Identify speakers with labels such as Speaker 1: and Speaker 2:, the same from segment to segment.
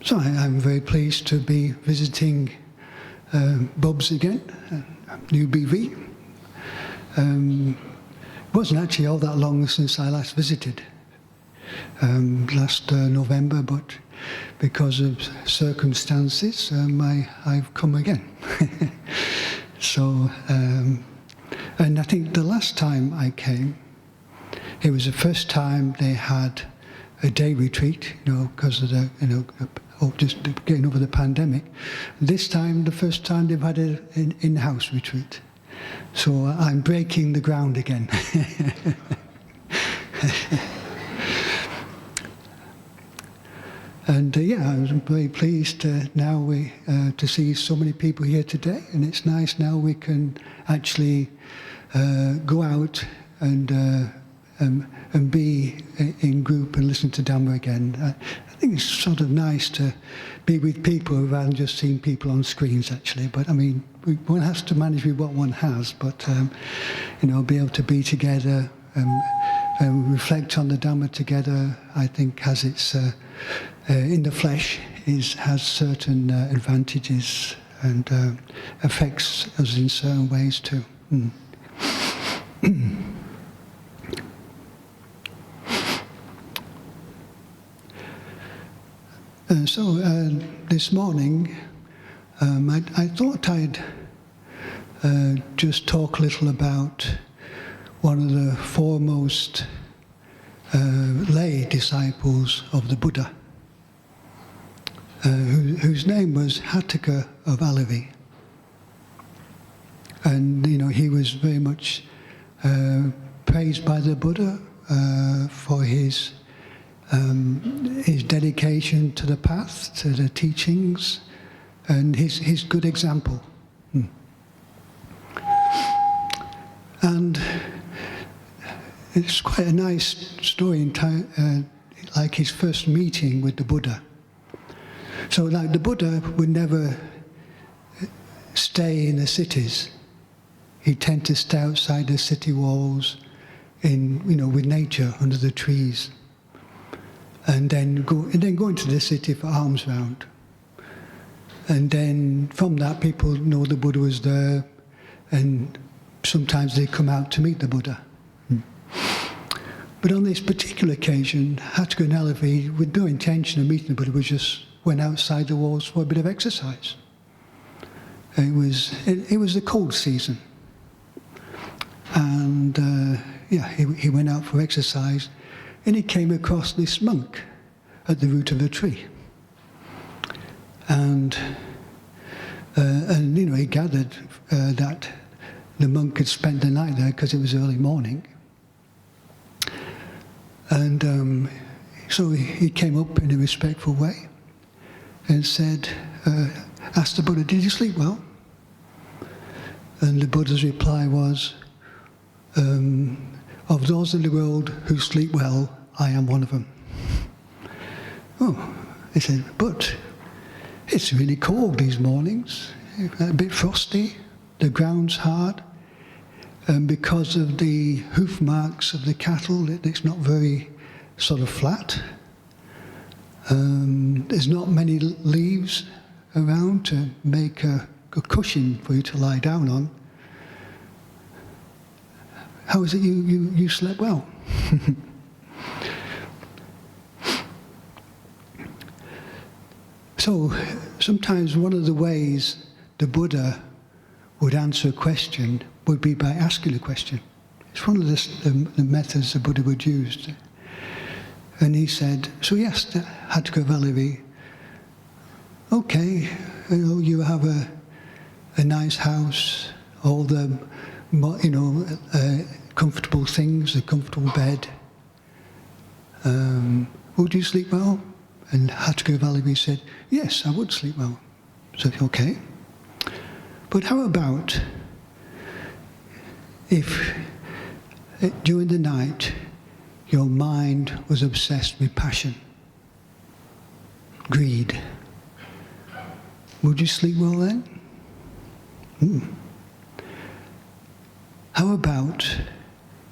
Speaker 1: So I'm very pleased to be visiting Bob's again, New BV. It wasn't actually all that long since I last visited, last November, but because of circumstances, I've come again. So, and I think the last time I came, it was the first time they had a day retreat, because of the, just getting over the pandemic. This time, the first time they've had an in-house retreat. So I'm breaking the ground again. And I was very pleased now to see so many people here today, and it's nice now we can actually go out and be in group and listen to Dhamma again. I think it's sort of nice to be with people rather than just seeing people on screens, actually. But I mean, one has to manage with what one has, but be able to be together and reflect on the Dhamma together, I think has its, in the flesh, has certain advantages and affects us in certain ways too. So this morning, I thought I'd just talk a little about one of the foremost lay disciples of the Buddha, whose name was Hatthaka of Alavi. And, he was very much praised by the Buddha for his dedication to the path, to the teachings, and his good example. And it's quite a nice story in time, like his first meeting with the Buddha. So, like, the Buddha would never stay in the cities. He'd tend to stay outside the city walls, with nature under the trees. And then go into the city for alms round. And then from that, people know the Buddha was there, and sometimes they come out to meet the Buddha. But on this particular occasion, Hatthaka and Alavi, with no intention of meeting the Buddha, just went outside the walls for a bit of exercise. It was the cold season, and he went out for exercise. And he came across this monk at the root of a tree. And he gathered that the monk had spent the night there because it was early morning. And so he came up in a respectful way and said, asked the Buddha, "Did you sleep well?" And the Buddha's reply was, "Of those in the world who sleep well, I am one of them." Oh, he said, "But it's really cold these mornings, a bit frosty, the ground's hard, and because of the hoof marks of the cattle, it's not very sort of flat. There's not many leaves around to make a cushion for you to lie down on. How is it you slept well?" So sometimes one of the ways the Buddha would answer a question would be by asking a question. It's one of the methods the Buddha would use. And he said, so he asked Hatthaka of Alavi, "Okay, you have a nice house, all the comfortable things, a comfortable bed. Would you sleep well?" And Hatthaka of Alavi said, "Yes, I would sleep well." So, okay. But how about if during the night your mind was obsessed with passion, greed? Would you sleep well then? How about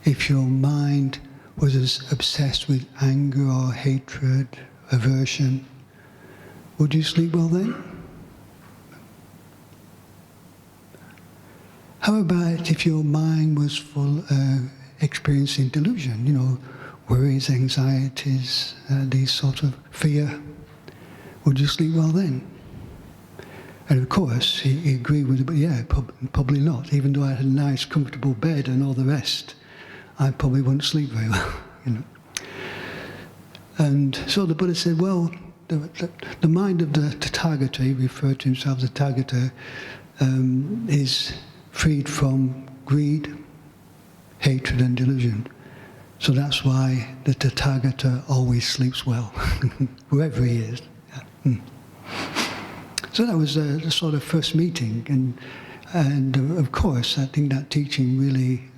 Speaker 1: if your mind was as obsessed with anger or hatred, aversion? would you sleep well then? How about if your mind was full, experiencing delusion, worries, anxieties, these sort of fear? Would you sleep well then? And of course, he agreed with it, but yeah, probably not. Even though I had a nice, comfortable bed and all the rest, I probably wouldn't sleep very well, And so the Buddha said, well, the mind of the Tathagata, he referred to himself as the Tathagata, is freed from greed, hatred and delusion. So that's why the Tathagata always sleeps well, whoever he is. Yeah. So that was the sort of first meeting, and of course I think that teaching really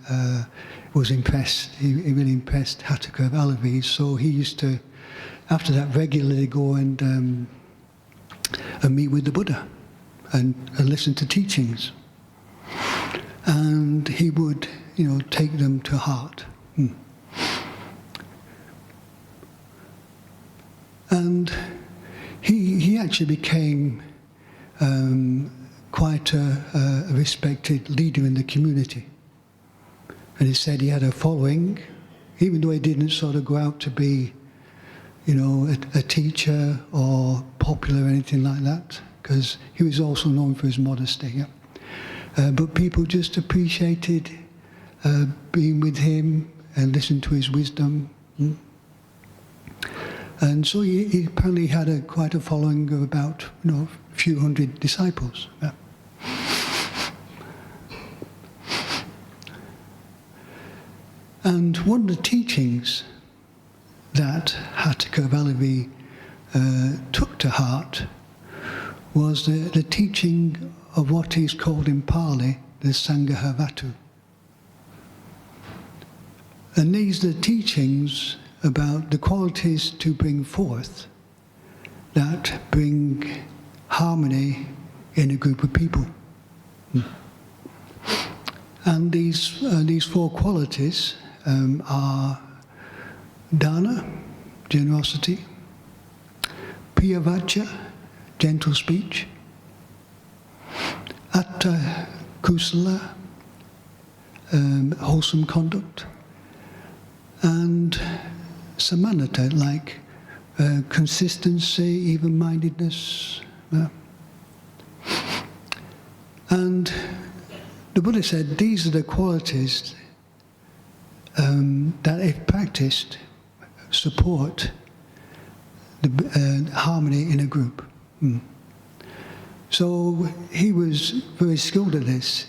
Speaker 1: was impressed. He really impressed Hatthaka of Alavi, so he used to, after that, regularly go and meet with the Buddha and listen to teachings. And he would, take them to heart. And he actually became quite a respected leader in the community. And he said he had a following, even though he didn't sort of go out to be, a teacher or popular or anything like that, because he was also known for his modesty. Yeah? But people just appreciated being with him and listening to his wisdom. And so he apparently had quite a following of about, a few hundred disciples. Yeah. And one of the teachings that Hatthaka of Alavi took to heart was the teaching of what is called in Pali the Sangha Vatu. And these are the teachings about the qualities to bring forth that bring harmony in a group of people. And these four qualities are dana, generosity, priyavacha, gentle speech, atta kusala, wholesome conduct, and samanata, like consistency, even-mindedness. And the Buddha said these are the qualities that, if practiced, support the harmony in a group. So he was very skilled at this.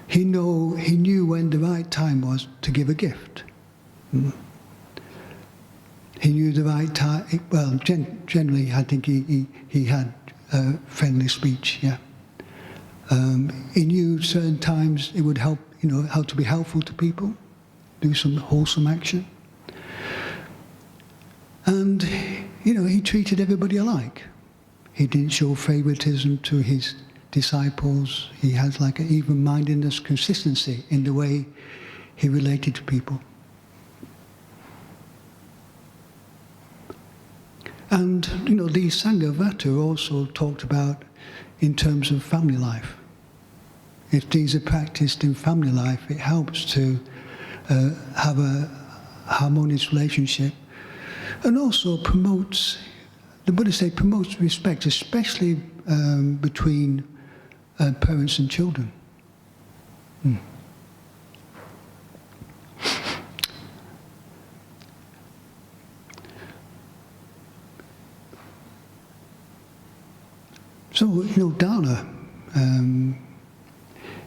Speaker 1: He knew when the right time was to give a gift. He knew the right time. Well, generally, I think he had friendly speech. Yeah. He knew certain times it would help. How to be helpful to people, do some wholesome action, and he treated everybody alike. He didn't show favoritism to his disciples. He had like an even-mindedness, consistency in the way he related to people. And the Sangha Vatu also talked about in terms of family life. If these are practiced in family life, it helps to have a harmonious relationship, and also promotes, the Buddha said, promotes respect, especially between parents and children. So, dana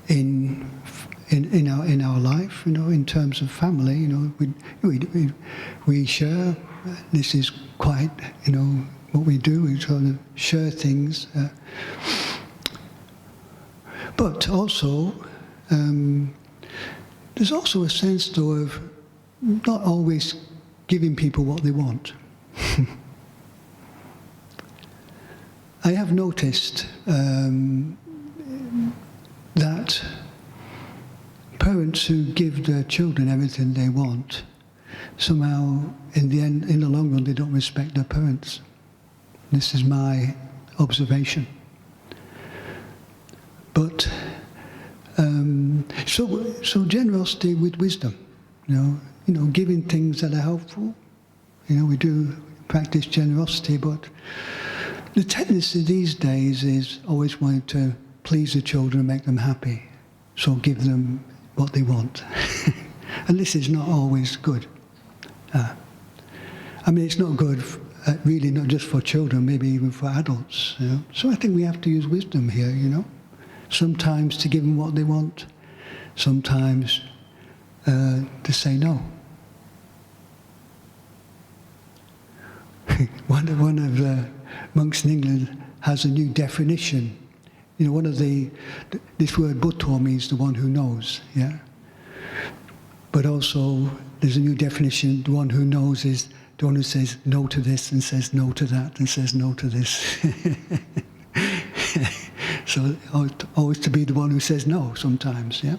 Speaker 1: in our life, in terms of family, we share. This is quite, what we do. We sort of share things, but also there's also a sense, though, of not always giving people what they want. I have noticed that parents who give their children everything they want, somehow in the end, in the long run, they don't respect their parents. This is my observation. But so generosity with wisdom, giving things that are helpful. We do practice generosity, but the tendency these days is always wanting to please the children and make them happy. So give them what they want. And this is not always good. It's not good, really, not just for children, maybe even for adults. So I think we have to use wisdom here, Sometimes to give them what they want, sometimes to say no. One of the monks in England has a new definition. This word Buddha means the one who knows, yeah? But also, there's a new definition, the one who knows is the one who says no to this and says no to that and says no to this. So always to be the one who says no sometimes, yeah?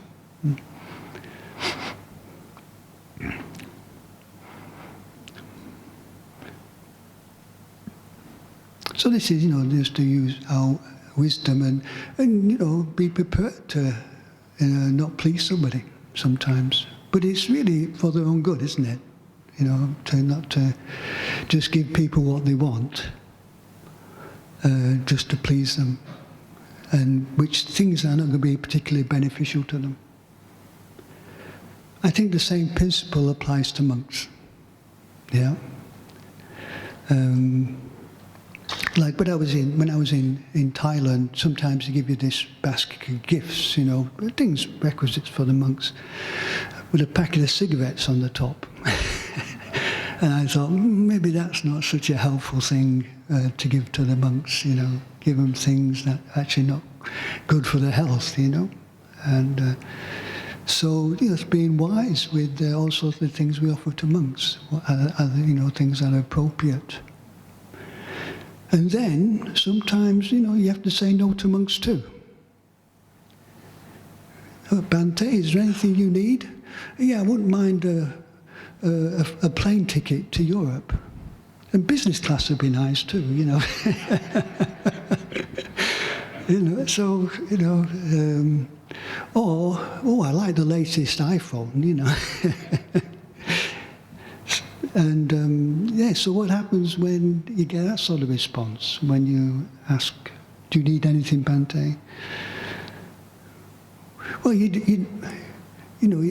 Speaker 1: So this is, just to use our wisdom and be prepared to not please somebody sometimes. But it's really for their own good, isn't it? Not to just give people what they want, just to please them, and which things are not going to be particularly beneficial to them. I think the same principle applies to monks. Yeah. Like when I was in Thailand, sometimes they give you this basket of gifts, things requisites for the monks, with a packet of cigarettes on the top. And I thought, maybe that's not such a helpful thing to give to the monks, give them things that are actually not good for their health, And so, it's being wise with all sorts of things we offer to monks, things that are appropriate. And then, sometimes, you have to say no to monks too. Bhante, is there anything you need? Yeah, I wouldn't mind a plane ticket to Europe. And business class would be nice too, I like the latest iPhone, And so what happens when you get that sort of response, when you ask, do you need anything, Bhante? Well,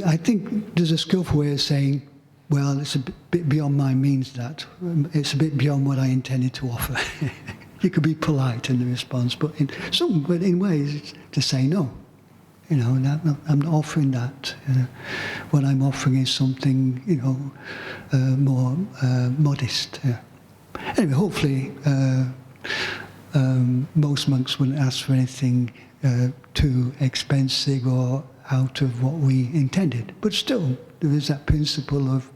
Speaker 1: I think there's a skillful way of saying, well, it's a bit beyond my means, that. It's a bit beyond what I intended to offer. You could be polite in the response, but in ways to say no. I'm not offering that. What I'm offering is something, more modest. Yeah. Anyway, hopefully, most monks wouldn't ask for anything too expensive or out of what we intended. But still, there is that principle of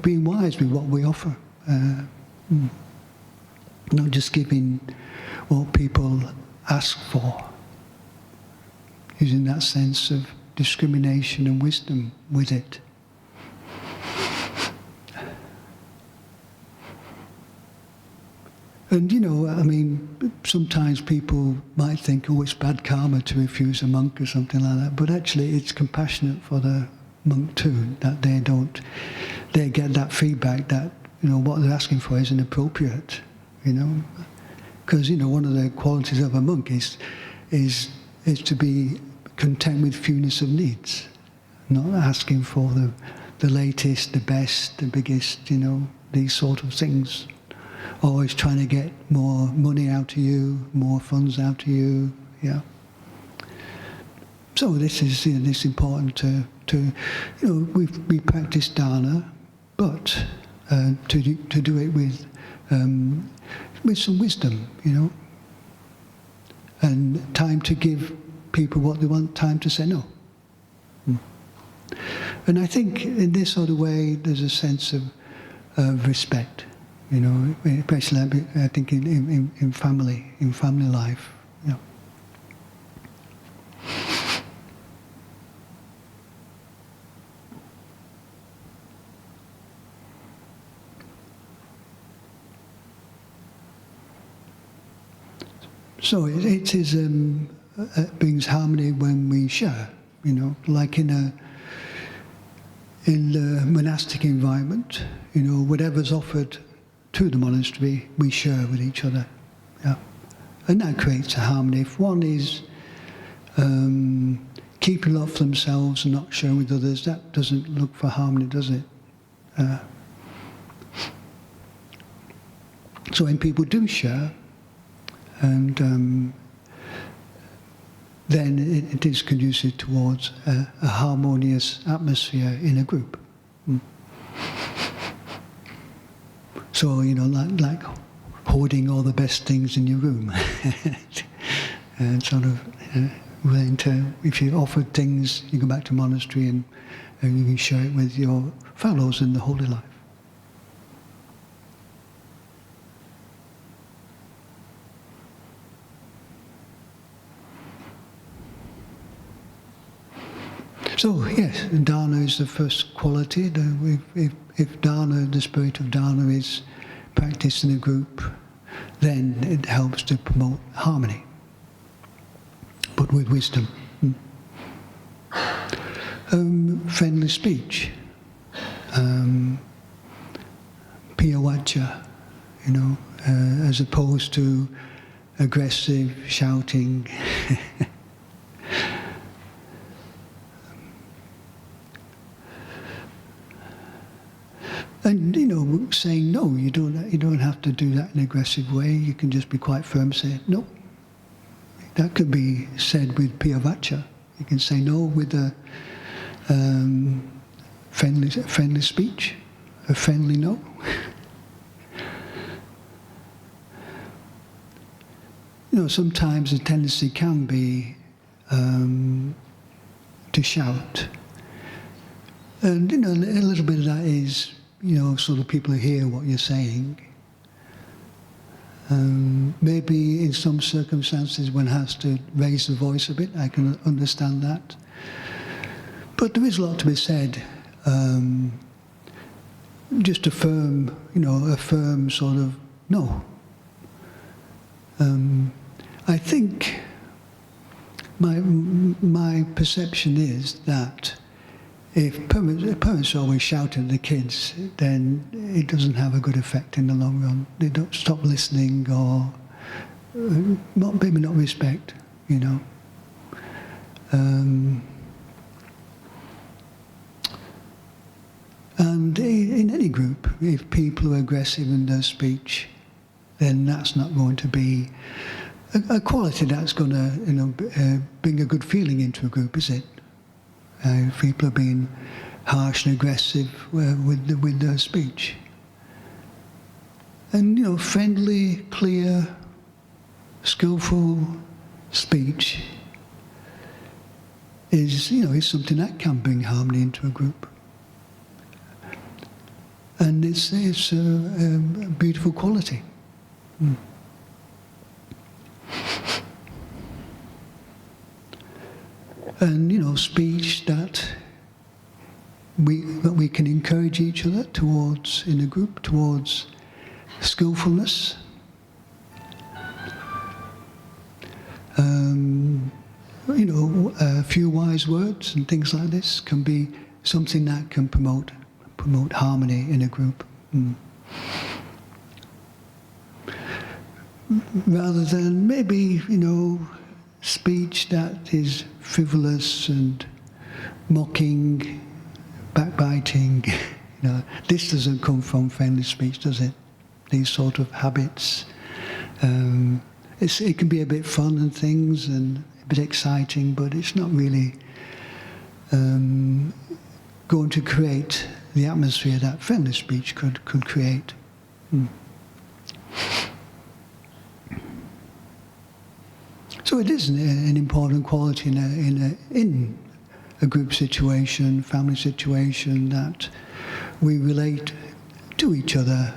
Speaker 1: being wise with what we offer. Not just giving what people ask for, using that sense of discrimination and wisdom with it. And sometimes people might think, oh, it's bad karma to refuse a monk or something like that, but actually it's compassionate for the monk too, that they get that feedback that, what they're asking for is inappropriate. Because one of the qualities of a monk is to be content with fewness of needs, not asking for the latest, the best, the biggest, these sort of things. Always trying to get more money out of you, more funds out of you, yeah. So this is this important to we practice dana, but to do it with some wisdom, and time to give people what they want, time to say no. And I think in this sort of way, there's a sense of respect, especially I think in family life. So it is it brings harmony when we share. Like in the monastic environment, whatever's offered to the monastery, we share with each other. Yeah, and that creates a harmony. If one is keeping a lot for themselves and not sharing with others, that doesn't look for harmony, does it? So when people do share, and then it is conducive towards a harmonious atmosphere in a group. So, like hoarding all the best things in your room. And sort of willing to, if you're offered things, you go back to monastery and you can share it with your fellows in the holy life. So yes, dharana is the first quality. If dharana, the spirit of dharana, is practiced in a group, then it helps to promote harmony, but with wisdom. Friendly speech, piyavacha, as opposed to aggressive shouting. And saying no, you don't have to do that in an aggressive way. You can just be quite firm, say no. That could be said with piyavacha. You can say no with a friendly speech, a friendly no. Sometimes the tendency can be to shout, and a little bit of that is. So that people hear what you're saying. Maybe in some circumstances one has to raise the voice a bit, I can understand that. But there is a lot to be said. Just a firm sort of no. I think my perception is that if parents are always shouting at the kids, then it doesn't have a good effect in the long run. They don't stop listening, or maybe not respect, And in any group, if people are aggressive in their speech, then that's not going to be a quality that's going to bring a good feeling into a group, is it? If people are being harsh and aggressive with their speech. And, friendly, clear, skillful speech is something that can bring harmony into a group. And it's a beautiful quality. And speech that we can encourage each other towards in a group, towards skillfulness. A few wise words and things like this can be something that can promote harmony in a group. Rather than maybe, speech that is frivolous and mocking, backbiting. This doesn't come from friendly speech, does it? These sort of habits. It can be a bit fun and things and a bit exciting, but it's not really going to create the atmosphere that friendly speech could create. So it is an important quality in a group situation, family situation, that we relate to each other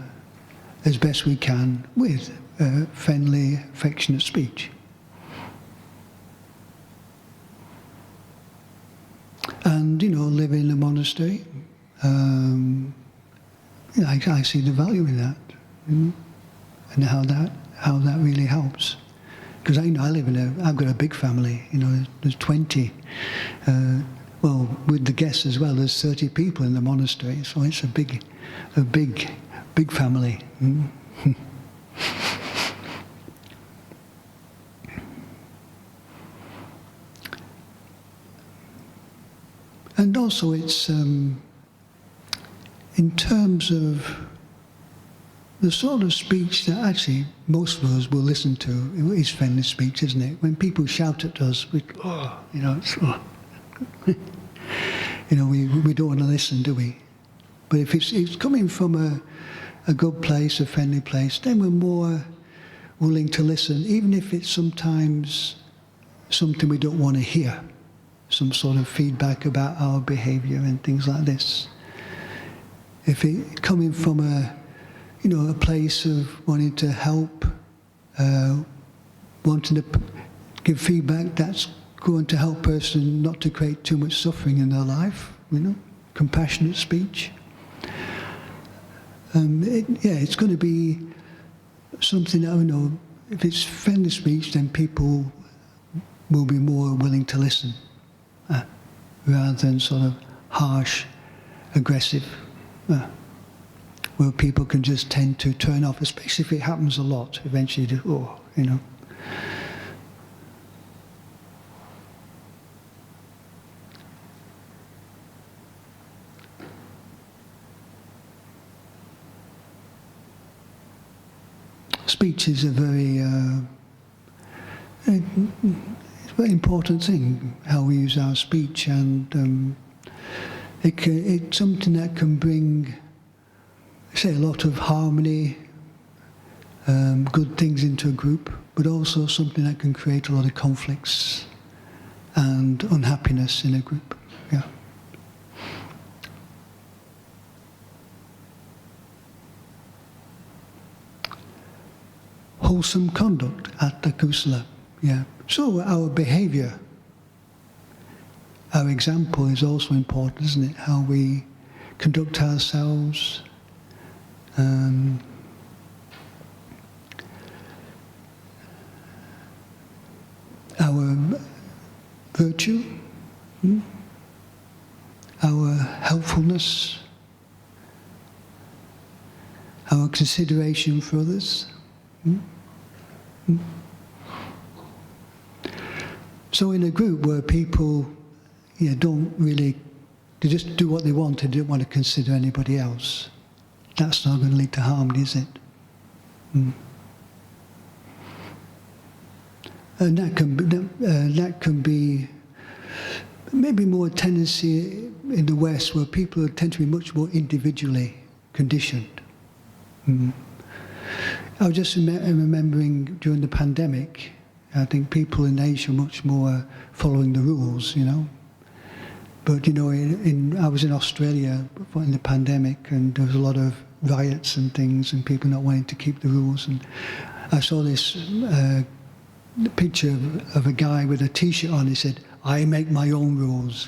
Speaker 1: as best we can with friendly, affectionate speech. And, live in a monastery, I see the value in that, and how that really helps because I've got a big family. There's 20. Well, with the guests as well, there's 30 people in the monastery, so it's a big family. And also it's, in terms of the sort of speech that actually most of us will listen to, is friendly speech, isn't it? When people shout at us, we don't want to listen, do we? But if it's coming from a good place, a friendly place, then we're more willing to listen, even if it's sometimes something we don't want to hear, some sort of feedback about our behaviour and things like this. If it's coming from a place of wanting to help, wanting to give feedback that's going to help a person not to create too much suffering in their life, compassionate speech. It's going to be something that, if it's friendly speech, then people will be more willing to listen, rather than sort of harsh, aggressive, where people can just tend to turn off, especially if it happens a lot, eventually, Speech is a very important thing, how we use our speech, and it's something that can bring, say, a lot of harmony, good things into a group, but also something that can create a lot of conflicts and unhappiness in a group. Yeah. Wholesome conduct, atta kusala. Yeah. So our behaviour, our example is also important, isn't it? How we conduct ourselves. Our virtue, our helpfulness, our consideration for others. So in a group where people don't really, they just do what they want, they don't want to consider anybody else, that's not going to lead to harmony, is it? And that can be maybe more tendency in the West, where people tend to be much more individually conditioned. I was just remembering during the pandemic, I think people in Asia are much more following the rules, But, I was in Australia in the pandemic, and there was a lot of riots and things, and people not wanting to keep the rules. And I saw this picture of a guy with a T-shirt on. He said, "I make my own rules,"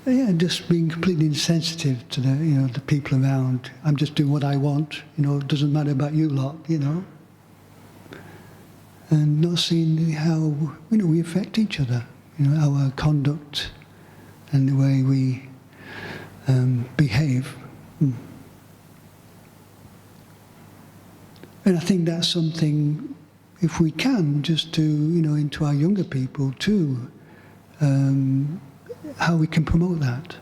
Speaker 1: Yeah, just being completely insensitive to the people around. I'm just doing what I want. It doesn't matter about you lot. And not seeing how we affect each other. Our conduct and the way we behave. And I think that's something, if we can, just to into our younger people too. How we can promote that,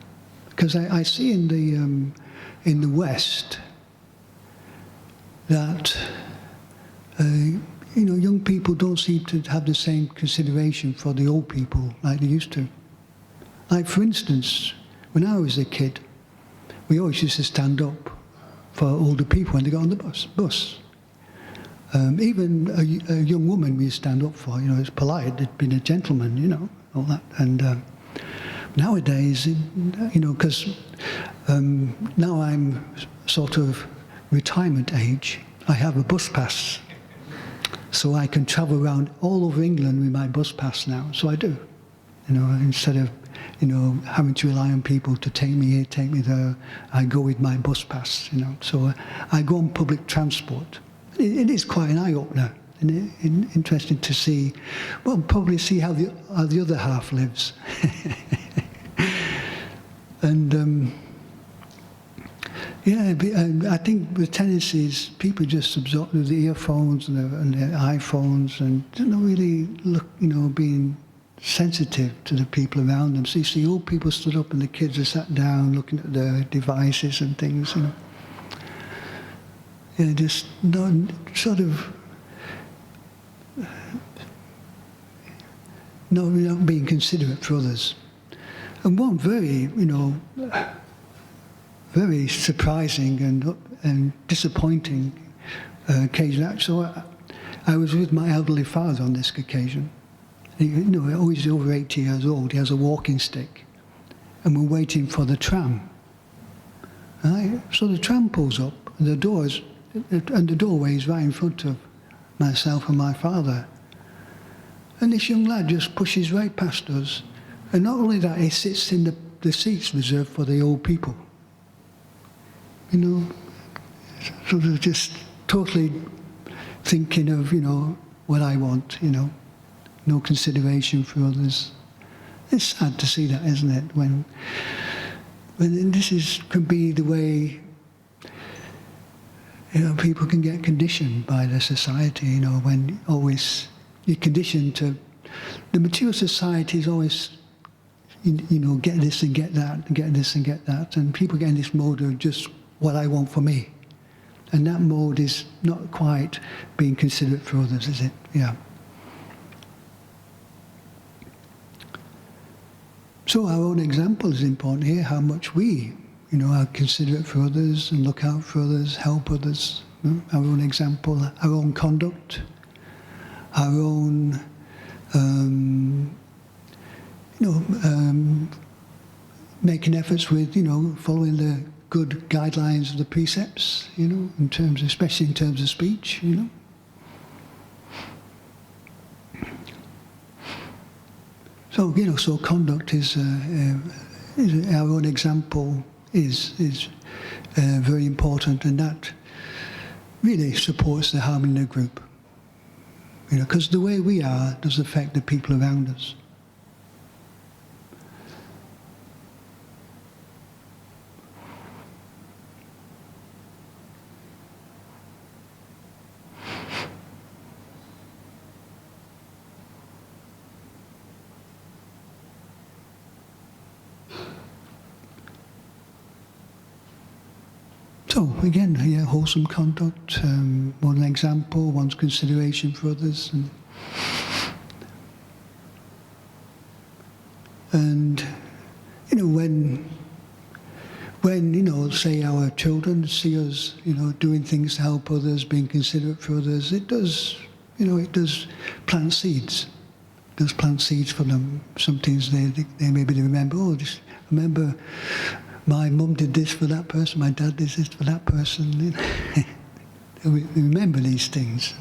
Speaker 1: because I see in the West that young people don't seem to have the same consideration for the old people like they used to. Like, for instance, when I was a kid, we always used to stand up for older people when they got on the bus. Even a young woman we stand up for. It's polite. It'd been a gentleman. All that. And nowadays, because now I'm sort of retirement age, I have a bus pass. So I can travel around all over England with my bus pass now. So I do. Instead of, having to rely on people to take me here, take me there, I go with my bus pass, So I go on public transport. It is quite an eye-opener, interesting to see. Well, probably see how the other half lives. And I think the tendency is people just absorb the earphones and their iPhones and don't really look, being sensitive to the people around them. So you see old people stood up and the kids are sat down looking at their devices and things, just not sort of not being considerate for others. And one very, very surprising and disappointing occasion. Actually, I was with my elderly father on this occasion. He's over 80 years old. He has a walking stick, and we're waiting for the tram. Right? So the tram pulls up, and the doorway is right in front of myself and my father. And this young lad just pushes right past us, and not only that, he sits in the seats reserved for the old people. Sort of just totally thinking of, what I want, no consideration for others. It's sad to see that, isn't it? When this can be the way, people can get conditioned by the society, when always you're conditioned to, the material society is always, get this and get that, and get this and get that, and people get in this mode of just what I want for me. And that mode is not quite being considerate for others, is it? Yeah. So our own example is important here, how much we, are considerate for others and look out for others, help others. Our own example, our own conduct, our own, making efforts with, following the good guidelines of the precepts, especially in terms of speech, So, so conduct is our own example is very important, and that really supports the harmony in the group. Because the way we are does affect the people around us. So again, wholesome conduct, one example, one's consideration for others, and when say our children see us, doing things to help others, being considerate for others, it does plant seeds. It does plant seeds for them. Sometimes they maybe remember, remember. My mum did this for that person, my dad did this for that person. We remember these things.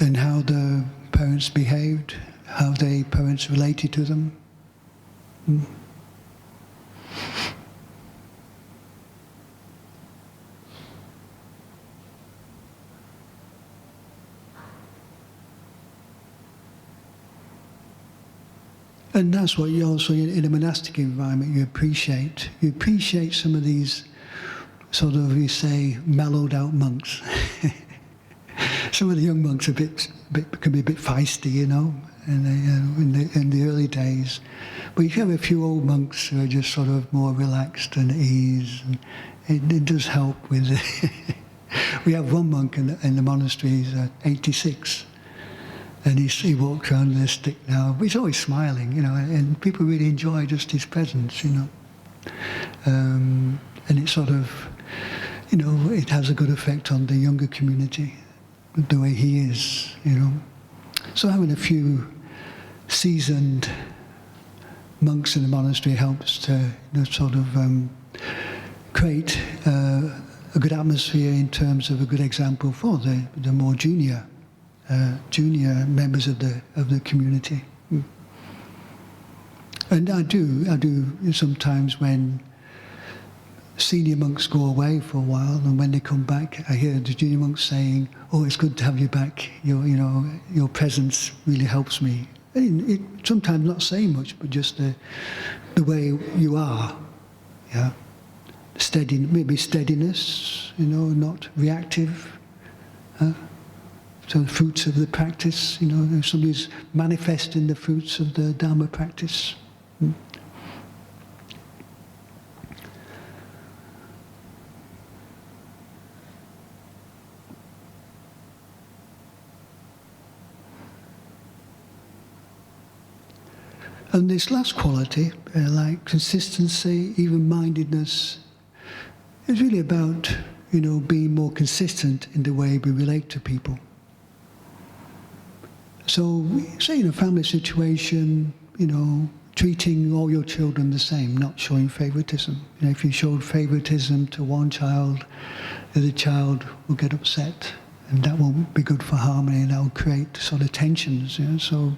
Speaker 1: And how the parents behaved, how the parents related to them. And that's what you also, in a monastic environment, you appreciate. You appreciate some of these sort of, we say, mellowed out monks. Some of the young monks can be a bit feisty, in the early days. But you have a few old monks who are just sort of more relaxed and at ease. And it does help with it. We have one monk in the monastery, he's 86. And he walks around with a stick now. But he's always smiling, and people really enjoy just his presence, And it sort of, it has a good effect on the younger community, the way he is, So having a few seasoned monks in the monastery helps to sort of create a good atmosphere in terms of a good example for the more junior members of the community. And I do sometimes when senior monks go away for a while, and when they come back, I hear the junior monks saying, "Oh, it's good to have you back. Your presence really helps me." And sometimes not saying much, but just the way you are, yeah. Maybe steadiness, not reactive. So the fruits of the practice, if somebody's manifesting the fruits of the Dharma practice. And this last quality, like consistency, even-mindedness, is really about, being more consistent in the way we relate to people. So, say in a family situation, treating all your children the same, not showing favoritism. If you showed favoritism to one child, the other child will get upset, and that won't be good for harmony, and that will create sort of tensions. So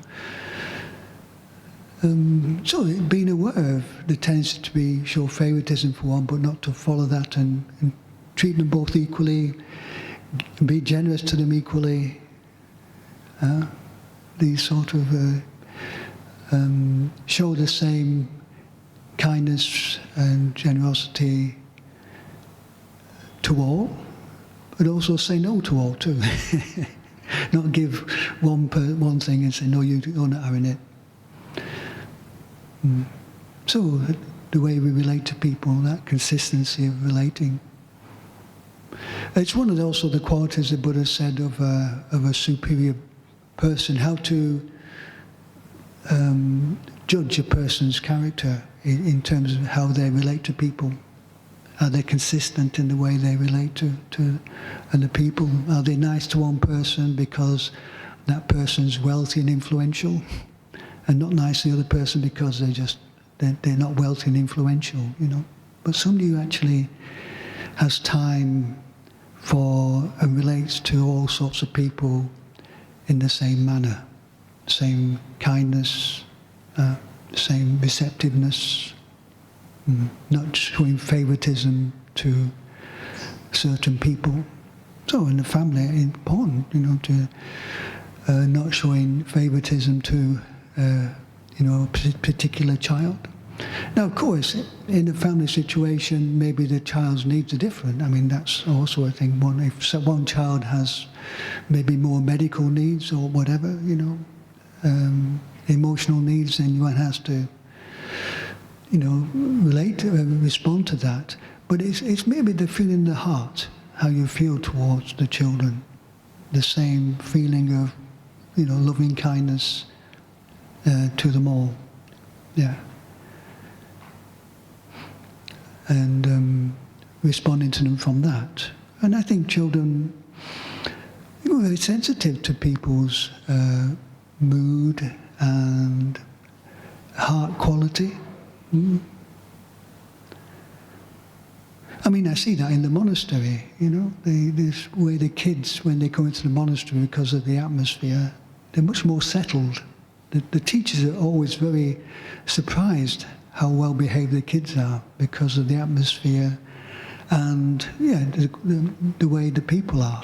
Speaker 1: being aware of the tendency to show favoritism for one, but not to follow that and treat them both equally, be generous to them equally. These sort of show the same kindness and generosity to all, but also say no to all too. Not give one thing and say, "No, you're not having it." So the way we relate to people, that consistency of relating. It's one of also the qualities the Buddha said of a superior person, how to judge a person's character in terms of how they relate to people. Are they consistent in the way they relate to other people? Are they nice to one person because that person's wealthy and influential? And not nice to the other person because they're not wealthy and influential, But somebody who actually has time for and relates to all sorts of people in the same manner, same kindness, same receptiveness, not showing favoritism to certain people. So in the family, it's important, to not showing favoritism to a particular child. Now, of course, in a family situation, maybe the child's needs are different. I mean, that's also a thing. If one child has maybe more medical needs or whatever, emotional needs, then one has to, respond to that. But it's maybe the feeling in the heart, how you feel towards the children, the same feeling of, loving kindness to them all, yeah. And responding to them from that. And I think children, are very sensitive to people's mood and heart quality. I mean, I see that in the monastery, this way the kids, when they come into the monastery because of the atmosphere, they're much more settled. The teachers are always very surprised how well behaved the kids are because of the atmosphere and, the way the people are.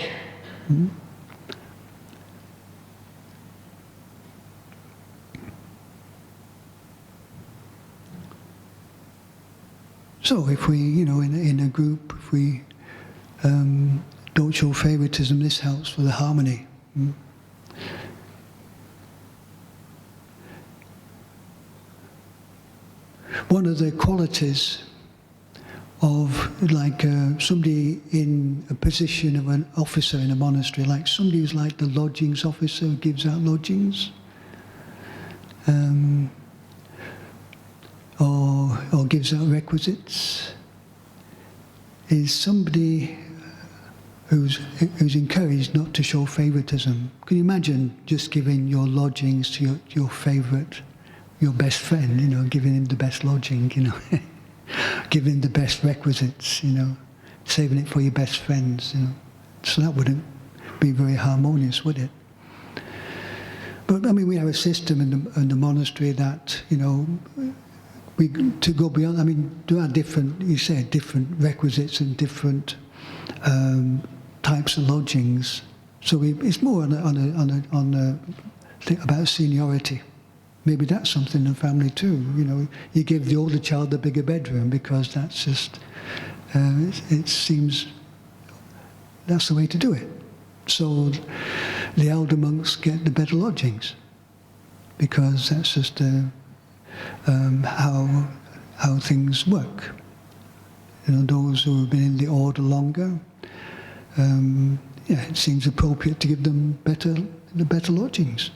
Speaker 1: So if we, in a group, if we don't show favoritism, this helps for the harmony. One of the qualities of somebody in a position of an officer in a monastery, like somebody who's like the lodgings officer who gives out lodgings, or gives out requisites, is somebody who's encouraged not to show favoritism. Can you imagine just giving your lodgings to your favourite, your best friend, giving him the best lodging, giving the best requisites, saving it for your best friends, So that wouldn't be very harmonious, would it? But I mean, we have a system in the monastery that, to go beyond. I mean, there are different, you said, different requisites and different types of lodgings. So it's more on a thing about seniority. Maybe that's something in the family too. You know, you give the older child the bigger bedroom because that's just. It seems that's the way to do it. So the elder monks get the better lodgings because that's just how things work. You know, those who have been in the order longer, it seems appropriate to give them the better lodgings.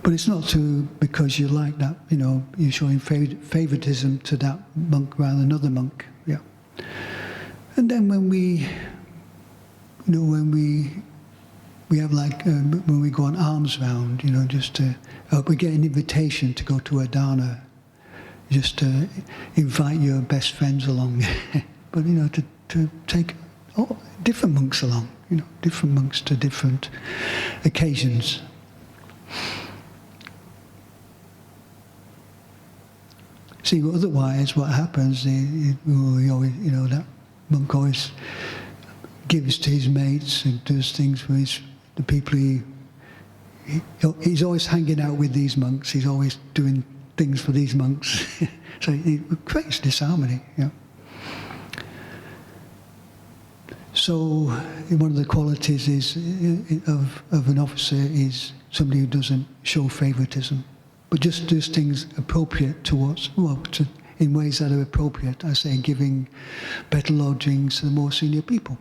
Speaker 1: But it's not because you like that, you know, you're showing favoritism to that monk rather than another monk, yeah. And then when we have like, when we go on alms round, you know, just to, we get an invitation to go to a dana, just to invite your best friends along, but, you know, to take different monks along, you know, different monks to different occasions. See, otherwise, what happens? He always, you know, that monk always gives to his mates and does things for the people he's always hanging out with these monks. He's always doing things for these monks. So it creates disharmony. Yeah. So one of the qualities of an officer is somebody who doesn't show favoritism, but just does things appropriate towards, in ways that are appropriate. I say giving better lodgings to the more senior people.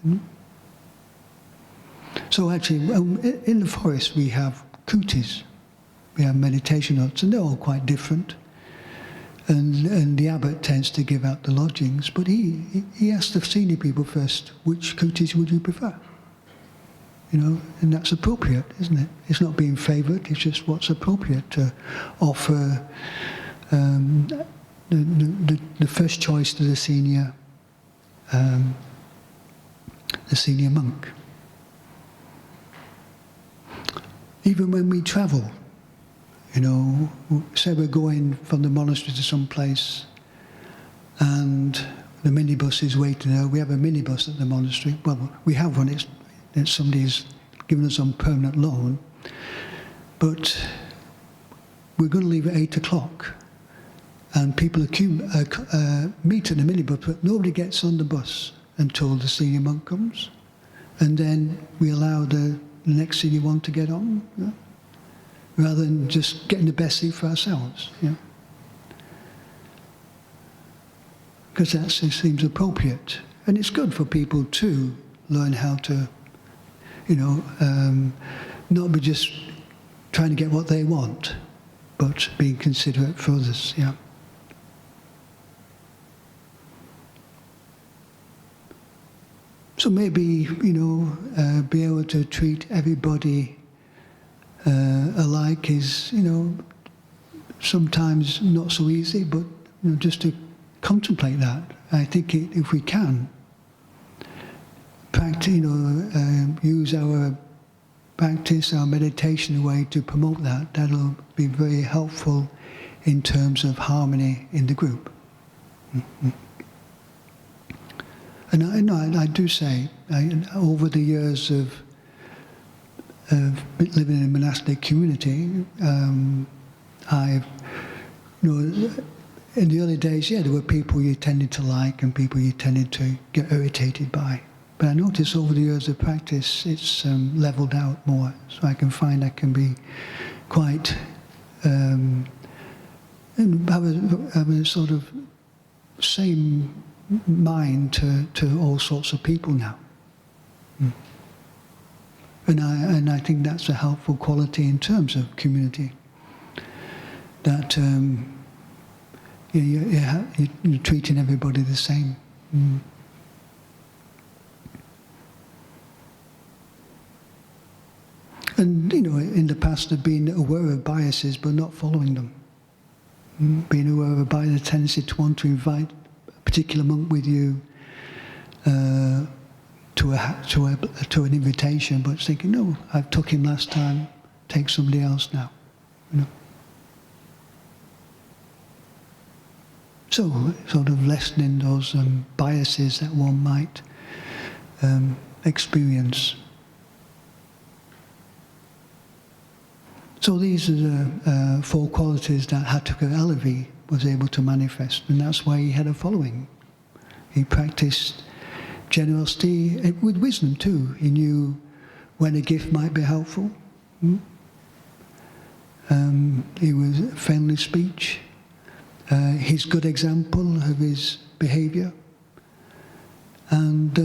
Speaker 1: Mm-hmm. So actually, in the forest we have kutis, we have meditation huts, and they're all quite different. And the abbot tends to give out the lodgings, but he asks the senior people first, which kutis would you prefer? You know, and that's appropriate, isn't it? It's not being favoured, it's just what's appropriate to offer the first choice to the senior monk. Even when we travel, you know, say we're going from the monastery to some place and the minibus is waiting there. We have a minibus at the monastery. Well, we have one. It's somebody's given us on permanent loan. But we're going to leave at 8 o'clock. And people meet in the minibus, but nobody gets on the bus until the senior monk comes. And then we allow the next senior one to get on. Yeah? Rather than just getting the best seat for ourselves. Yeah? Because that seems appropriate. And it's good for people to learn how to, you know, not be just trying to get what they want, but being considerate for others, yeah. So maybe, you know, be able to treat everybody alike is, you know, sometimes not so easy, but, you know, just to contemplate that. I think if we can practice, you know, use our practice, our meditation in a way to promote that, that'll be very helpful in terms of harmony in the group. Mm-hmm. And I do say, over the years of living in a monastic community, I've, you know, in the early days, yeah, there were people you tended to like and people you tended to get irritated by. But I notice over the years of practice, it's levelled out more. So I can find I can be quite, and have a sort of same mind to all sorts of people now. Mm. And I think that's a helpful quality in terms of community. That you're treating everybody the same. Mm. And, you know, in the past I've been aware of biases but not following them. Mm. Being aware of a bias, the tendency to want to invite a particular monk with you to an invitation, but thinking, no, I took him last time, take somebody else now. You know. So, sort of lessening those biases that one might experience. So these are the 4 qualities that Hatthaka Alavi was able to manifest, and that's why he had a following. He practiced generosity with wisdom too. He knew when a gift might be helpful. He was friendly speech. His good example of his behaviour, and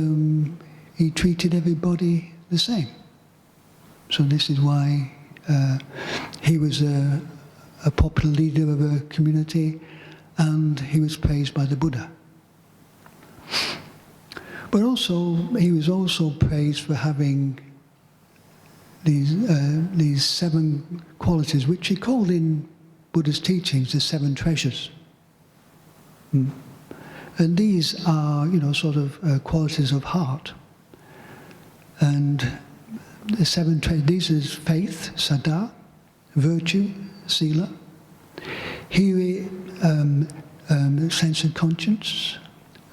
Speaker 1: he treated everybody the same. So this is why he was a popular leader of a community, and he was praised by the Buddha. But also, he was also praised for having these 7 qualities, which he called in Buddha's teachings the 7 treasures. And these are, sort of qualities of heart. And the 7 treasures, these is faith, saddha, virtue, sila, hiri, sense of conscience,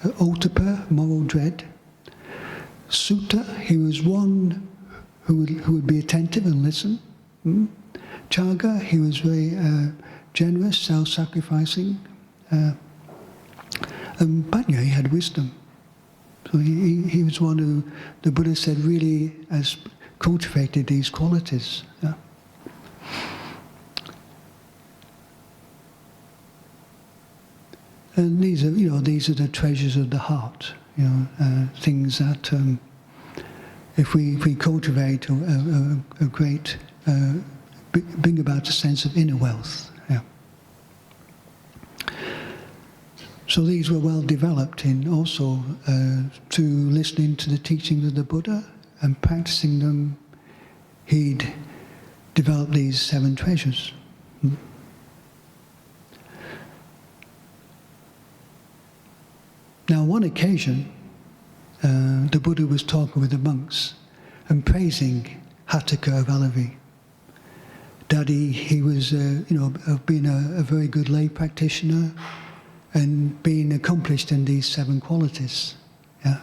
Speaker 1: ottappa, moral dread, sutta, he was one who would be attentive and listen. Chaga, he was very generous, self-sacrificing. And Panya, he had wisdom. So he was one who the Buddha said really has cultivated these qualities. Yeah. And these are the treasures of the heart. Things that if we cultivate a great, bring about a sense of inner wealth. Yeah. So these were well developed in also through listening to the teachings of the Buddha and practicing them. He'd developed these 7 treasures. Now, on one occasion, the Buddha was talking with the monks and praising Hatthaka of Alavi. That he was, being a very good lay practitioner and being accomplished in these 7 qualities. Yeah.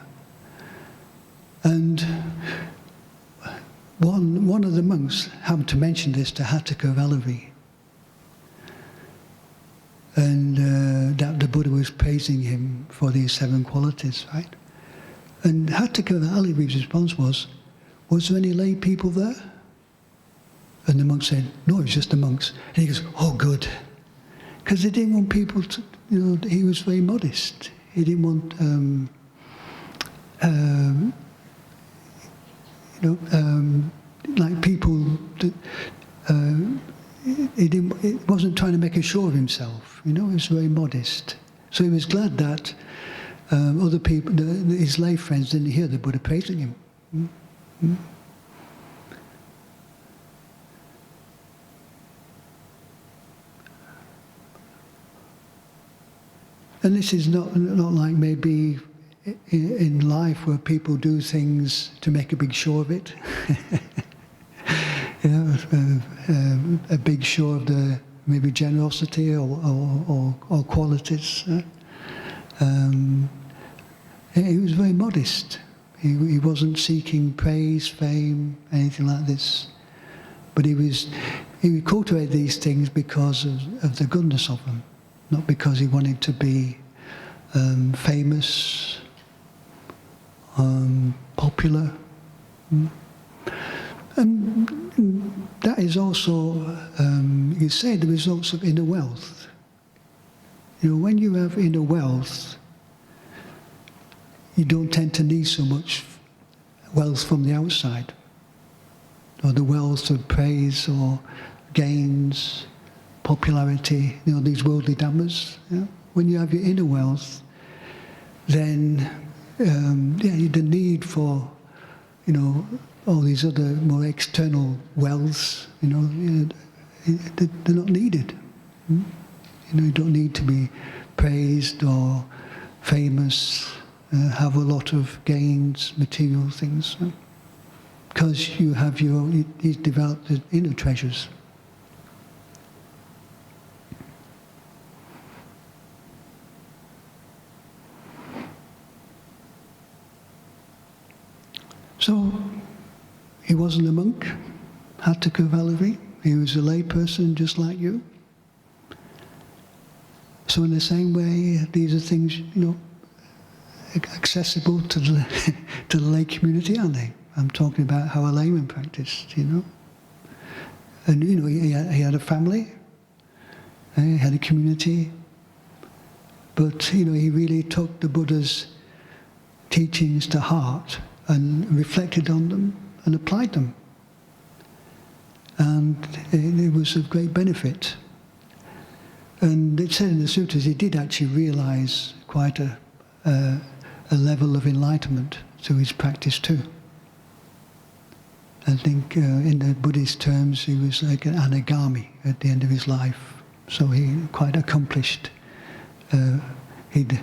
Speaker 1: And one of the monks happened to mention this to Hatthaka of Alavi. And that the Buddha was praising him for these 7 qualities, right? And Hatthaka of Alavi's response was there any lay people there? And the monk said, no, it was just the monks. And he goes, oh, good. Because he didn't want people to, he was very modest. He didn't want, like people that, he wasn't trying to make a show of himself, he was very modest. So he was glad that other people, his lay friends, didn't hear the Buddha praising him. And this is not like maybe in life where people do things to make a big show of it. A big show of the maybe generosity or qualities. He was very modest. He wasn't seeking praise, fame, anything like this. But he would cultivate these things because of the goodness of them, not because he wanted to be famous, popular. And that is also, you say, the results of inner wealth. When you have inner wealth, you don't tend to need so much wealth from the outside, or the wealth of praise or gains, popularity, these worldly dhammas. Yeah? When you have your inner wealth, then the need for, all these other more external wealths, they're not needed. You don't need to be praised or famous have a lot of gains, material things, because you have he's developed the inner treasures. So he wasn't a monk, Hataka Vallabhi. He was a lay person just like you. So in the same way, these are things, accessible to the to the lay community, aren't they? I'm talking about how a layman practiced, And he had a family, he had a community, but he really took the Buddha's teachings to heart and reflected on them and applied them. And it was of great benefit. And it said in the sutras he did actually realize quite a level of enlightenment through his practice too. I think in the Buddhist terms he was like an anagami at the end of his life. So he quite accomplished. He'd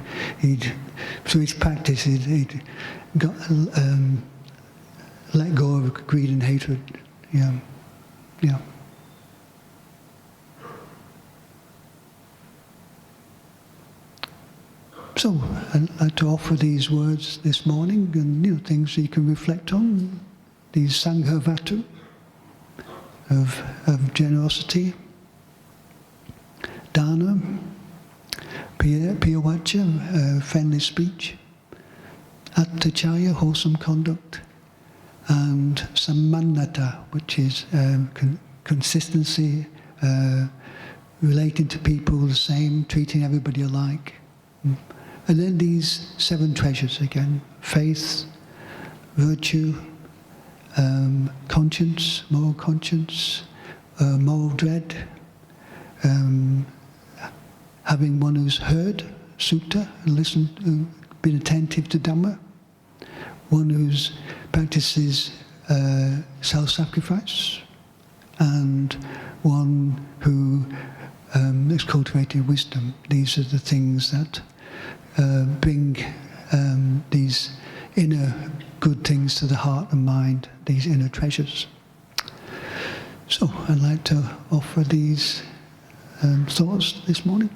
Speaker 1: through his practice he'd got let go of greed and hatred. Yeah. So I'd like to offer these words this morning, and things you can reflect on. These Sangha Vatu of generosity, Dana, Piyawacha, friendly speech, Attachaya, wholesome conduct, and Sammannata, which is consistency, relating to people the same, treating everybody alike. And then these 7 treasures again: faith, virtue, conscience, moral conscience, moral dread, having one who's heard sutta and listened, been attentive to Dhamma, one who's practices self-sacrifice, and one who has cultivated wisdom. These are the things that bring these inner good things to the heart and mind, these inner treasures. So I'd like to offer these thoughts this morning.